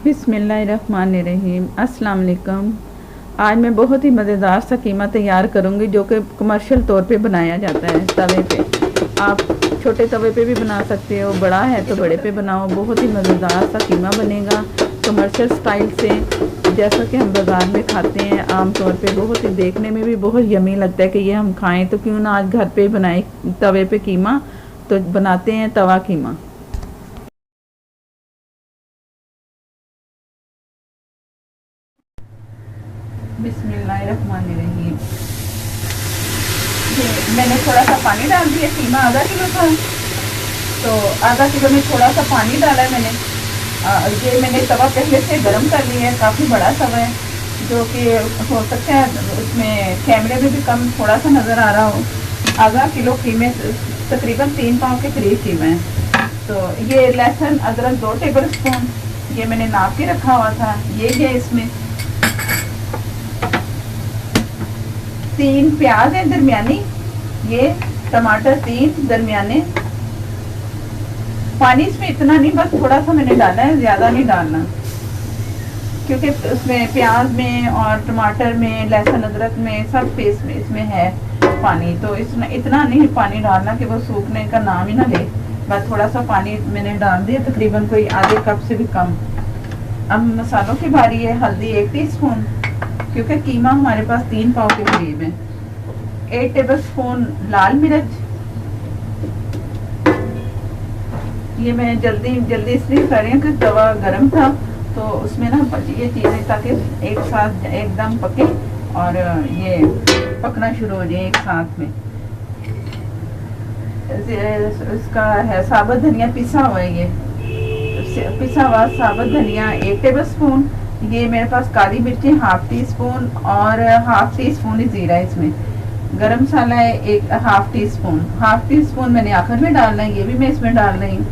बिस्मिल्लाहिर्रहमानिर्रहीम। अस्सलाम वालेकुम। आज मैं बहुत ही मज़ेदार सा कीमा तैयार करूँगी जो कि कमर्शियल तौर पे बनाया जाता है तवे पे। आप छोटे तवे पे भी बना सकते हो, बड़ा है तो बड़े पे बनाओ। बहुत ही मज़ेदार सा कीमा बनेगा कमर्शियल स्टाइल से, जैसा कि हम बाज़ार में खाते हैं आम तौर पे। बहुत ही देखने में भी बहुत यमी लगता है कि ये हम खाएं, तो क्यों ना आज घर पे बनाए तवे पे कीमा। तो बनाते हैं तवा कीमा। बिस्मिल्लाहिर्रहमानिर्रहीम। ये मैंने थोड़ा सा पानी डाल दिया, कीमा आधा किलो था तो आधा किलो में थोड़ा सा पानी डाला है मैंने। ये मैंने तवा पहले से गर्म कर लिया है, काफ़ी बड़ा तवा है, जो कि हो सकता है उसमें कैमरे में भी कम थोड़ा सा नज़र आ रहा हो। आधा किलो कीमे तकरीबन 3 पाव के करीब कीमा है। तो ये लहसुन अदरक 2 टेबल स्पून ये मैंने नाप के रखा हुआ था, ये है। इसमें 3 प्याज है दरमियानी, ये टमाटर 3 दरमियाने। पानी इसमें इतना नहीं, बस थोड़ा सा मैंने डाला है, ज़्यादा नहीं डालना, क्योंकि उसमें प्याज में और टमाटर में लहसुन अदरक में सब पेस्ट में इसमें है पानी। तो इसमें इतना नहीं पानी डालना कि वो सूखने का नाम ही ना ले। बस थोड़ा सा पानी मैंने डाल दिया, तकरीबन कोई आधे कप से भी कम। अब मसालों की बारी है। हल्दी 1 टीस्पून, क्योंकि कीमा हमारे पास 3 पाव के करीब है। 1 टेबल स्पून लाल मिर्च, ये मैं जल्दी इसलिए कर रही हूँ कि तवा गर्म था तो उसमें ना ये चीज़ें ताकि एक साथ एकदम पके और ये पकना शुरू हो जाए एक साथ में। इसका है साबुत धनिया पिसा हुआ है, ये पिसा हुआ साबुत धनिया 1 टेबल स्पून। ये मेरे पास काली मिर्ची 1/2 टीस्पून और 1/2 टीस्पून जीरा। इसमें गरम मसाला है 1/2 टीस्पून। 1/2 टीस्पून मैंने आखिर में डालना है, ये भी मैं इसमें डाल रही हूँ।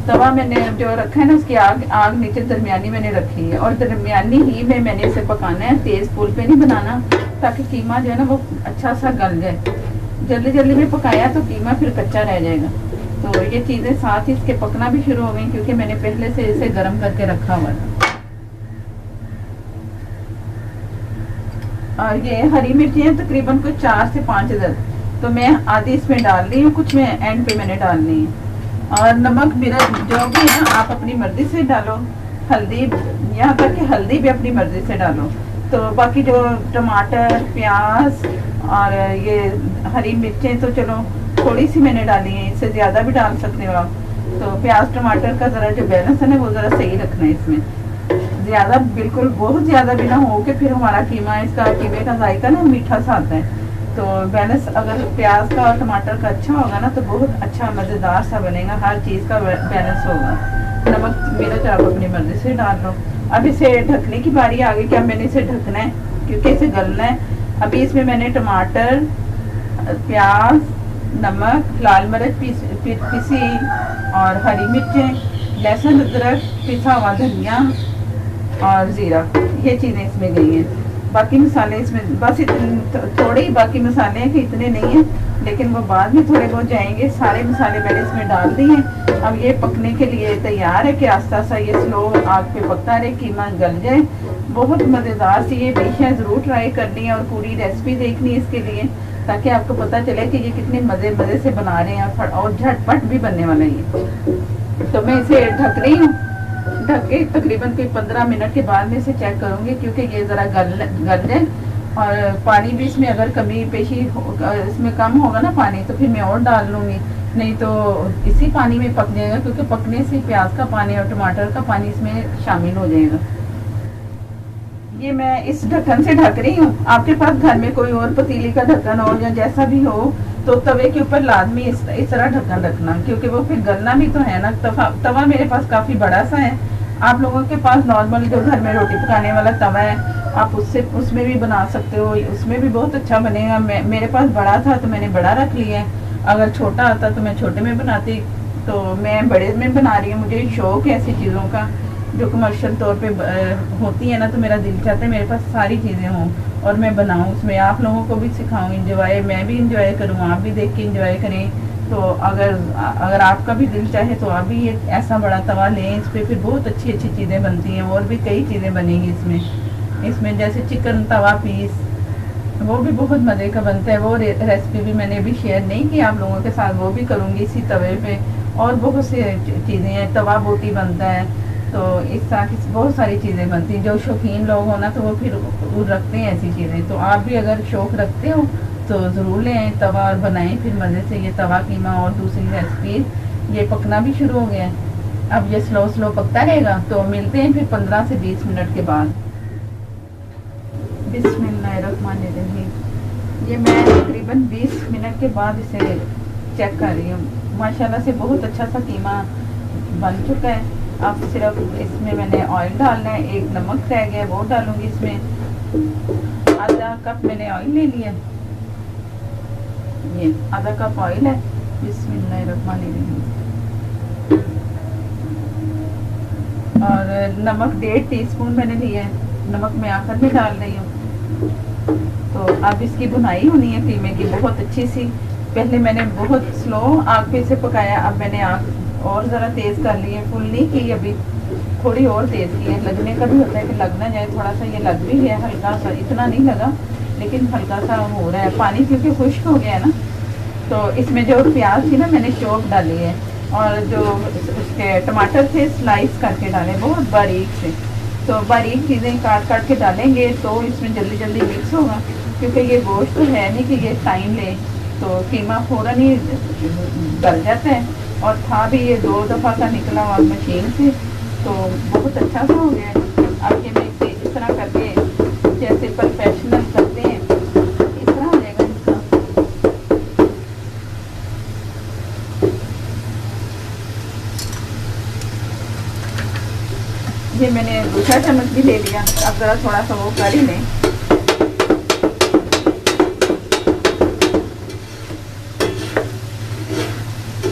तवा मैंने जो रखा है ना, उसकी आग नीचे दरमियानी मैंने रखी है, और दरमियानी ही में मैंने इसे पकाना है, तेज फूल पे नहीं बनाना, ताकि कीमा जो है ना वो अच्छा सा गल जाए। जल्दी में पकाया तो कीमा फिर कच्चा रह जाएगा। तो ये चीज़ें साथ ही इसके पकना भी शुरू हो गई, क्योंकि मैंने पहले से इसे गर्म करके रखा हुआ था। और ये हरी मिर्ची है तकरीबन कोई 4 से 5 अदद, तो मैं आधी इसमें डाल रही हूँ, कुछ में एंड पे मैंने डालनी है। और नमक मिर्च जो भी है ना आप अपनी मर्जी से डालो। हल्दी, यहाँ तक कि हल्दी भी अपनी मर्जी से डालो। तो बाकी जो टमाटर प्याज और ये हरी मिर्चें तो चलो थोड़ी सी मैंने डाली है, इससे ज़्यादा भी डाल सकते हो आप। तो प्याज टमाटर का ज़रा जो बैलेंस है ना वो ज़रा सही रखना है इसमें। ज़्यादा बिल्कुल बहुत ज़्यादा भी ना हो कि फिर हमारा कीमा, इसका कीमे का जायका ना मीठा सा आता है। तो बैलेंस अगर प्याज का और टमाटर का अच्छा होगा ना तो बहुत अच्छा मज़ेदार सा बनेगा, हर चीज़ का बैलेंस होगा। नमक मिर्च आप अपनी मर्ज़ी से डाल लो। अब इसे ढकने की बारी आ गई कि अब मैंने इसे ढकना है, क्योंकि इसे गलना है। अभी इसमें मैंने टमाटर, प्याज, नमक, लाल मिर्च पिसी और हरी मिर्चें, लहसुन अदरक, पिसा हुआ धनिया और ज़ीरा, ये चीज़ें इसमें गई हैं। बाकी मसाले इसमें बस इतने थोड़े ही बाकी मसाले हैं कि इतने नहीं हैं, लेकिन वो बाद में थोड़े बहुत जाएंगे। सारे मसाले मैंने इसमें डाल दिए हैं। अब ये पकने के लिए तैयार है कि आस्ता आस्ता ये स्लो आग पे पकता रहे, कीमा गल जाए। बहुत मज़ेदार सी ये डिश है, ज़रूर ट्राई करनी है और पूरी रेसिपी देखनी है इसके लिए, ताकि आपको पता चले कि ये कितने मज़े से बना रहे हैं और झटपट भी बनने वाला है ये। तो मैं इसे ढक रही हूँ। ढक के तकरीबन कोई 15 मिनट के बाद में इसे चेक करूँगी, क्योंकि ये ज़रा गल जाए। और पानी भी इसमें अगर कमी पेशी इसमें कम होगा ना पानी, तो फिर मैं और डाल लूँगी, नहीं तो इसी पानी में पक जाएगा, क्योंकि पकने से प्याज का पानी और टमाटर का पानी इसमें शामिल हो जाएगा। ये मैं इस ढक्कन से ढक रही हूँ। आपके पास घर में कोई और पतीली का ढक्कन हो या जैसा भी हो, तो तवे के ऊपर लाजमी इस तरह ढक्कन रखना, क्योंकि वो फिर गलना भी तो है ना। तवा मेरे पास काफ़ी बड़ा सा है। आप लोगों के पास नॉर्मल जो घर में रोटी पकाने वाला तवा है, आप उसमें भी बना सकते हो, उसमें भी बहुत अच्छा बनेगा। मेरे पास बड़ा था तो मैंने बड़ा रख लिया है। अगर छोटा आता तो मैं छोटे में बनाती, तो मैं बड़े में बना रही हूँ। मुझे शौक है ऐसी चीज़ों का जो कमर्शियल तौर पे होती है ना, तो मेरा दिल चाहता है मेरे पास सारी चीज़ें हों और मैं बनाऊँ, उसमें आप लोगों को भी सिखाऊँ, इंजॉय मैं भी इंजॉय करूँ, आप भी देख के इंजॉय करें। तो अगर अगर आपका भी दिल चाहे तो आप भी ये ऐसा बड़ा तवा लें, इस पे फिर बहुत अच्छी अच्छी चीज़ें बनती हैं। और भी कई चीज़ें बनेंगी इसमें जैसे चिकन तवा पीस, वो भी बहुत मज़े का बनता है। वो रेसिपी भी मैंने अभी शेयर नहीं की आप लोगों के साथ, वो भी करूँगी इसी तवे पे। और बहुत सी चीज़ें हैं, तवा बोटी बनता है, तो इस तरह की बहुत सारी चीज़ें बनती हैं। जो शौकीन लोग हो ना तो वो फिर वो रखते हैं ऐसी चीज़ें। तो आप भी अगर शौक़ रखते हो तो ज़रूर ले आएँ तवा और बनाएं फिर मज़े से ये तवा कीमा। और दूसरी रेसिपी, ये पकना भी शुरू हो गया है, अब ये स्लो स्लो पकता रहेगा। तो मिलते हैं फिर 15 से 20 मिनट के बाद। बिस्मिल्लाहिर्रहमानिर्रहीम। ये मैं तकरीबन 20 मिनट के बाद इसे चेक कर रही हूँ। माशाल्लाह से बहुत अच्छा सा कीमा बन चुका है। अब सिर्फ इसमें मैंने ऑयल डालना है, एक नमक रह गया वो डालूंगी इसमें। आधा कप मैंने ऑयल ले लिया, ये आधा कप ऑयल है। बिस्मिल्लाहिर्रहमानिर्रहीम। और नमक 1.5 टीस्पून मैंने लिया है, नमक मैं आखिर में डाल रही हूँ। तो अब इसकी भुनाई होनी है कीमे की बहुत अच्छी सी। पहले मैंने बहुत स्लो आग पे इसे पकाया, अब मैंने आग और ज़रा तेज़ कर ली है, फुल नहीं की अभी, थोड़ी और तेज़ की है। लगने का भी होता है कि लग ना जाए, थोड़ा सा ये लग भी गया हल्का सा, इतना नहीं लगा लेकिन हल्का सा हो रहा है। पानी क्योंकि खुश्क हो गया है ना। तो इसमें जो प्याज थी ना मैंने चॉप डाली है, और जो उसके टमाटर थे स्लाइस करके डाले बहुत बारीक से। तो बारीक चीज़ें काट काट के डालेंगे तो इसमें जल्दी जल्दी मिक्स होगा, क्योंकि ये गोश्त तो है नहीं कि ये टाइम ले, तो कीमा फ़ौरन ही गल जाता है। और था भी ये 2 दफ़ा का निकला हुआ मशीन से, तो बहुत अच्छा सा हो गया है। अब ये मैं इसे इस तरह करके जैसे प्रोफेशनल करते हैं इस तरह हो जाएगा इसका। ये मैंने दूसरा चम्मच भी ले लिया, अब ज़रा थोड़ा सा वो कर ही लें।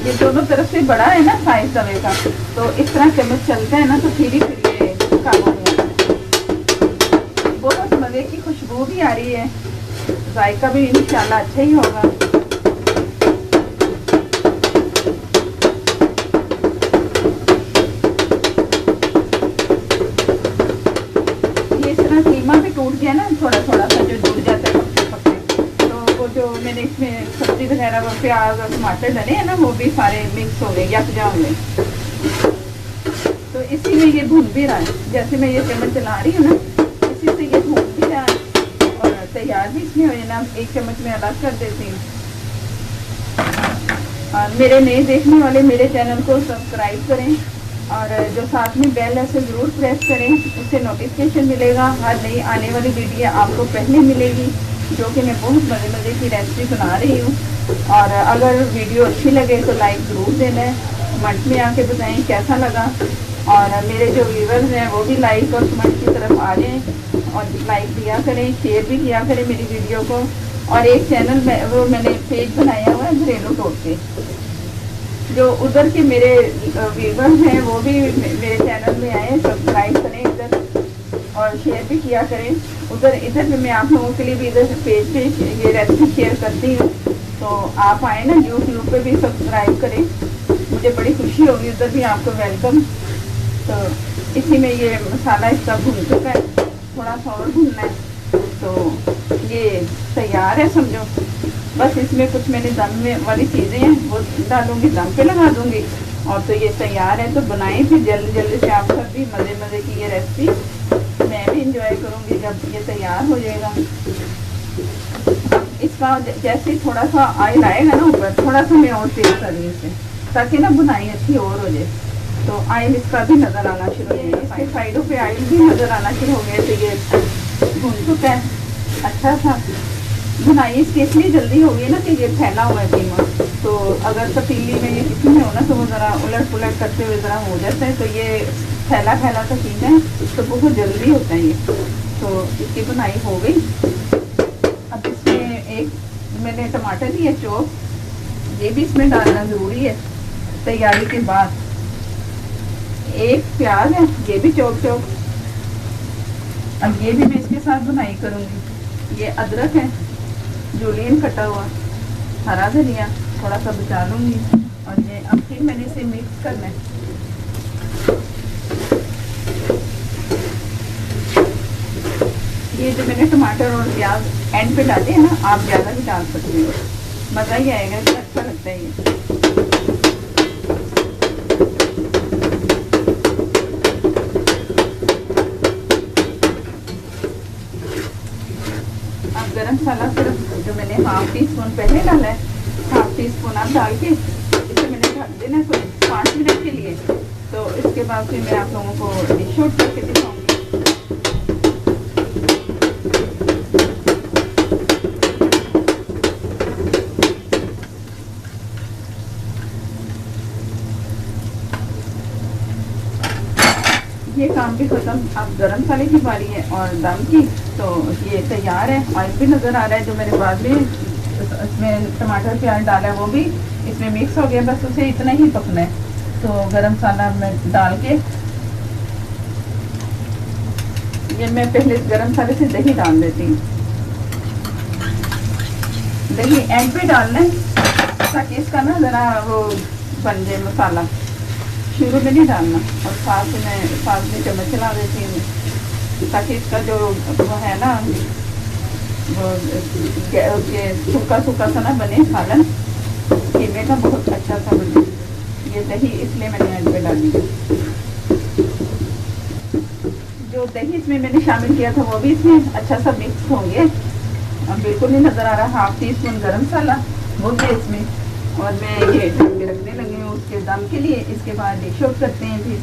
ये दोनों तरफ से बड़ा है ना साइज तवे का, तो इस तरह चम्मच चलता है ना तो फिर ये काबू में आता है। बहुत मज़े की खुशबू भी आ रही है, जायका भी इंशाल्लाह अच्छा ही होगा। ये इस तरह कीमा भी टूट गया ना थोड़ा थोड़ा सा, जो जुड़ जाता है पकते पकते। तो वो जो मैंने इसमें सब्जी वगैरह वो प्याज और टमाटर डले हैं ना, वो भी सारे मिक्स हो गए यकजा में। तो इसी में ये भून भी रहा है, जैसे मैं ये चम्मच चला रही हूँ ना इसी से ये भून भी रहा है और तैयार भी इसमें हो जाना। एक चम्मच में अलग कर देती हूँ। और मेरे नए देखने वाले मेरे चैनल को सब्सक्राइब करें, और जो साथ में बेल है उसे ज़रूर प्रेस करें, उससे नोटिफिकेशन मिलेगा। हर नई आने वाली वीडियो आपको पहले मिलेगी, जो कि मैं बहुत मज़े मज़े की रेसिपी बना रही हूँ। और अगर वीडियो अच्छी लगे तो लाइक ज़रूर देना है, कमेंट में आके बताएं कैसा लगा। और मेरे जो व्यूवर्स हैं वो भी लाइक और कमेंट की तरफ आ जाएं और लाइक दिया करें, शेयर भी किया करें मेरी वीडियो को। और एक चैनल में वो मैंने पेज बनाया हुआ है घरेलू टोटके, जो उधर के मेरे व्यूवर्स हैं वो भी मेरे चैनल में आए, सब्सक्राइब करें इधर और शेयर भी किया करें उधर। इधर भी मैं आप लोगों के लिए भी इधर पेज पे ये रेसिपी शेयर करती हूँ, तो आप आए ना यूट्यूब पे भी सब्सक्राइब करें, मुझे बड़ी खुशी होगी। उधर भी आपको वेलकम। तो इसी में ये मसाला इसका भून चुका है, थोड़ा सा और भूनना है, तो ये तैयार है समझो। बस इसमें कुछ मैंने दम में वाली चीज़ें हैं वो डालूंगी, दम पे लगा दूंगी, और तो ये तैयार है। तो बनाएं फिर जल्दी जल्दी से आप सब भी मज़े मज़े की ये रेसिपी। मैं भी इंजॉय करूंगी जब ये तैयार हो जाएगा। इसका जैसे थोड़ा सा ऑयल आएगा ना ऊपर, थोड़ा सा मैं और तेज़ कर रही हूँ इसे, ताकि ना बुनाई अच्छी और हो जाए। तो ऑयल इसका भी नज़र आना शुरू हो गया, इसके साइडों पे ऑयल भी नज़र आना शुरू हो गया। तो ये भून चुका है अच्छा सा। बुनाई इसकी इसलिए जल्दी हो गई ना कि ये फैला हुआ है कीमा, तो अगर पतीली में ये किसी में हो ना तो वो ज़रा उलट पुलट करते हुए ज़रा हो जाता है। तो ये फैला फैला सा कीमा है तो बहुत जल्दी होता है ये। तो इसकी बुनाई हो गई। अब इसमें एक मैंने टमाटर दिया चॉप, ये भी इसमें डालना ज़रूरी है तैयारी के बाद। एक प्याज है ये भी चॉप चॉप, अब ये भी मैं इसके साथ बुनाई करूँगी। ये अदरक है जूलियन कटा हुआ, हरा धनिया, थोड़ा सा बचा लूँगी। और ये अब फिर मैंने इसे मिक्स करना है। ये जो मैंने टमाटर और प्याज एंड पे डाले हैं ना, आप ज़्यादा भी डाल सकते हो, मज़ा ही आएगा, इसका अच्छा लगता है ये। अब गरम मसाला सिर्फ जो मैंने हाफ टी स्पून पहले डाला है, हाफ टी स्पून आप डाल के इसे मैंने ढक देना है कुछ 5 मिनट के लिए। तो इसके बाद फिर मैं आप लोगों को डिश आउट करके दिखाऊंगी। ये काम भी खत्म, अब गरम मसाले की बारी है और दम की। तो ये तैयार है, ऑयल भी नज़र आ रहा है जो मैंने बाद में इसमें टमाटर प्याज डाला है वो भी इसमें मिक्स हो गया, बस उसे इतना ही पकना है। तो गरम मसाला में डाल के ये मैं पहले गरम मसाले से दही डाल देती हूँ। दही एंड पे डालना है ताकि इसका ना ज़रा वो बन जाए मसाला, शुरू में नहीं डालना। और साथ में चम्मच चला देती हूँ ताकि इसका जो वो है ना वो सूखा सूखा सा ना बने सालन, कीमे का बहुत अच्छा सा बने। ये दही इसलिए मैंने एंड पे डाली। जो दही इसमें मैंने शामिल किया था वो भी इसमें अच्छा सा मिक्स होंगे। अब बिल्कुल नहीं नज़र आ रहा, हाफ टी स्पून गरम मसाला वो भी इसमें। और मैं ये ढक के रखने लगी हूँ उसके दम के लिए। इसके बाद डिश आउट करते हैं फिर।